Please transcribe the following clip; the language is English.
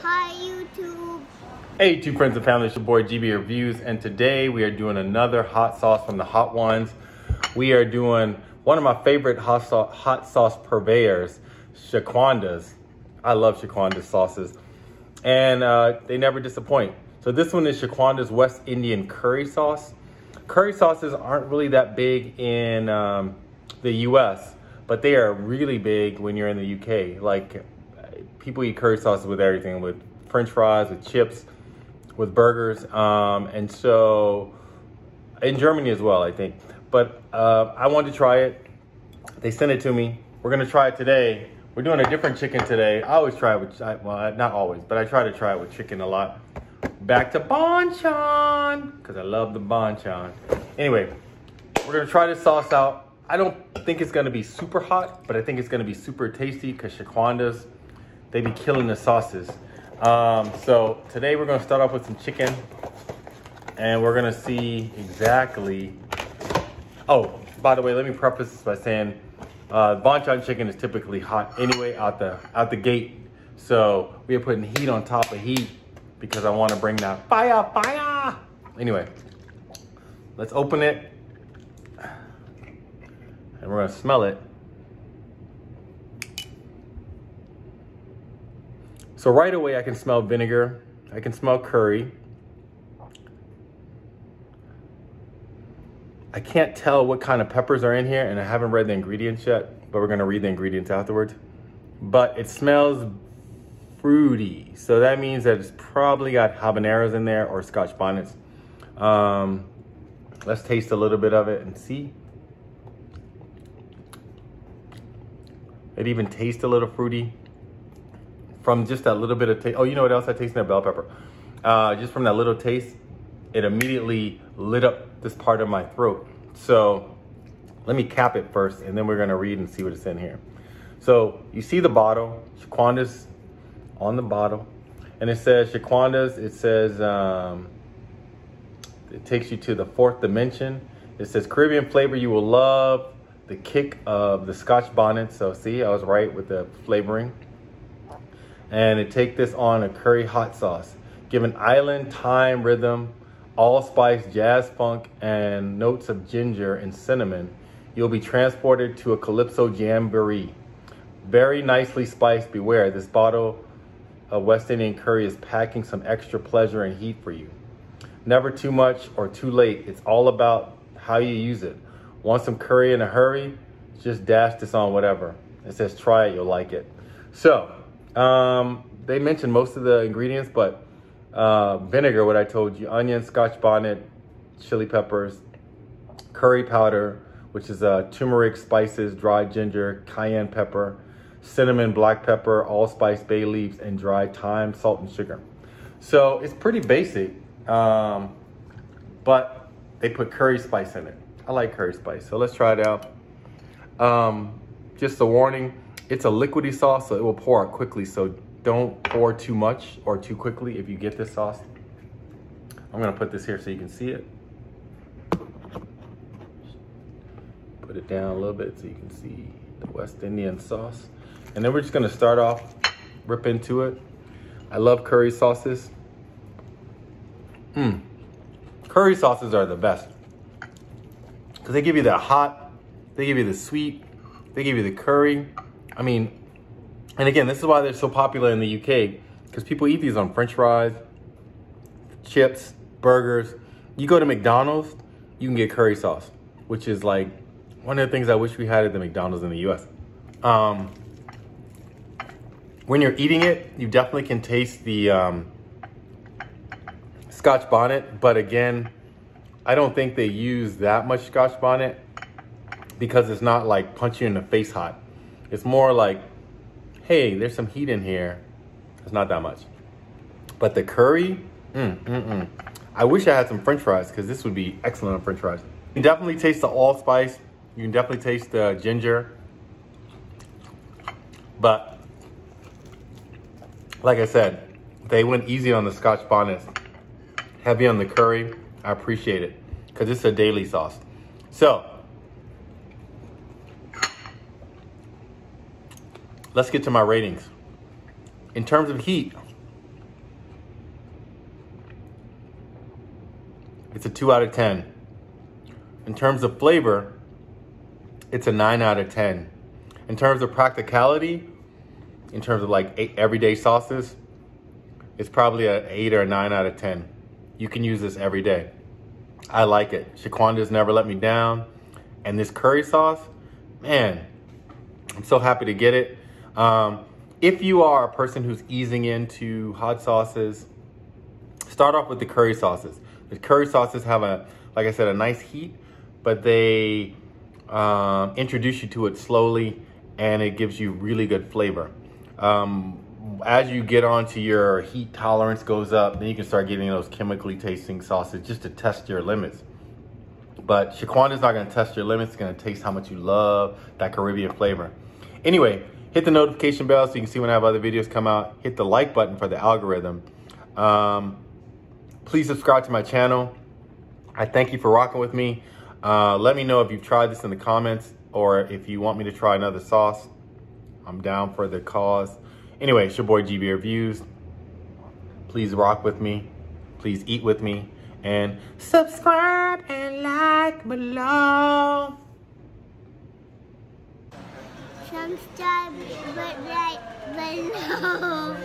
Hi, YouTube. Hey, YouTube friends and family, it's your boy GB Reviews, and today we are doing another hot sauce from the hot ones. We are doing one of my favorite hot sauce purveyors, Shaquandas. I love Shaquandas sauces, and they never disappoint. So this one is Shaquandas West Indian curry sauce. Curry sauces aren't really that big in the US, but they are really big when you're in the UK. Like, people eat curry sauces with everything, with French fries, with chips, with burgers, and so in Germany as well, I think. But I wanted to try it. They sent it to me. We're gonna try it today. We're doing a different chicken today. I always try it with, well, not always, but I try to try it with chicken a lot. Back to banchan, because I love the banchan. Anyway, we're gonna try this sauce out. I don't think it's gonna be super hot, but I think it's gonna be super tasty because Shaquandas, they be killing the sauces. So today we're gonna start off with some chicken, and we're gonna see exactly. Oh, by the way, let me preface this by saying banchan chicken is typically hot anyway out the gate. So we are putting heat on top of heat because I want to bring that fire. Anyway, let's open it, and we're gonna smell it. So right away, I can smell vinegar. I can smell curry. I can't tell what kind of peppers are in here, and I haven't read the ingredients yet, but we're gonna read the ingredients afterwards. But it smells fruity. So that means that it's probably got habaneros in there or Scotch bonnets. Let's taste a little bit of it and see. It even tastes a little fruity from just that little bit of taste. Oh, you know what else I taste in there? Bell pepper. Just from that little taste, it immediately lit up this part of my throat. So let me cap it first, and then we're gonna read and see what it's in here. So you see the bottle, Shaquandas on the bottle, and it says Shaquandas. It says it takes you to the fourth dimension. It says Caribbean flavor you will love, the kick of the Scotch Bonnet. So see, I was right with the flavoring. And it take this on a curry hot sauce, give an island thyme rhythm, allspice, jazz funk, and notes of ginger and cinnamon. You'll be transported to a calypso jamboree. Very nicely spiced. Beware, this bottle of West Indian curry is packing some extra pleasure and heat for you. Never too much or too late. It's all about how you use it. Want some curry in a hurry? Just dash this on whatever. It says try it, you'll like it. So they mentioned most of the ingredients, but vinegar, what I told you, onion, Scotch bonnet, chili peppers, curry powder, which is turmeric, spices, dried ginger, cayenne pepper, cinnamon, black pepper, allspice, bay leaves, and dried thyme, salt, and sugar. So it's pretty basic, but they put curry spice in it. I like curry spice, so let's try it out. Just a warning, it's a liquidy sauce, so it will pour out quickly, so don't pour too much or too quickly if you get this sauce. I'm gonna put this here so you can see it. Put it down a little bit so you can see the West Indian sauce. And then we're just gonna start off, rip into it. I love curry sauces. Curry sauces are the best, because they give you the hot, they give you the sweet, they give you the curry. I mean, and again, this is why they're so popular in the UK, because people eat these on French fries, chips, burgers. You go to McDonald's, you can get curry sauce, which is like one of the things I wish we had at the McDonald's in the US. When you're eating it, you definitely can taste the Scotch bonnet, but again, I don't think they use that much Scotch bonnet because it's not like punch you in the face hot. It's more like, hey, there's some heat in here. It's not that much. But the curry, I wish I had some French fries, because this would be excellent on French fries. You can definitely taste the allspice. You can definitely taste the ginger. But like I said, they went easy on the Scotch bonnet, heavy on the curry. I appreciate it, because it's a daily sauce. So let's get to my ratings. In terms of heat, it's a 2 out of 10. In terms of flavor, it's a 9 out of 10. In terms of practicality, in terms of like everyday sauces, it's probably an 8 or a 9 out of 10. You can use this every day. I like it. Shaquandas never let me down. And this curry sauce, man, I'm so happy to get it. If you are a person who's easing into hot sauces, start off with the curry sauces. The curry sauces have like I said, a nice heat, but they introduce you to it slowly, and it gives you really good flavor. As you get onto your heat tolerance goes up, then you can start getting those chemically tasting sauces just to test your limits. But Shaquanda's not gonna test your limits. It's gonna taste how much you love that Caribbean flavor. Anyway, hit the notification bell so you can see when I have other videos come out. Hit the like button for the algorithm. Please subscribe to my channel. I thank you for rocking with me. Let me know if you've tried this in the comments, or if you want me to try another sauce. I'm down for the cause. Anyway, it's your boy GB Reviews. Please rock with me. Please eat with me. And subscribe and like below. Subscribe, but like below.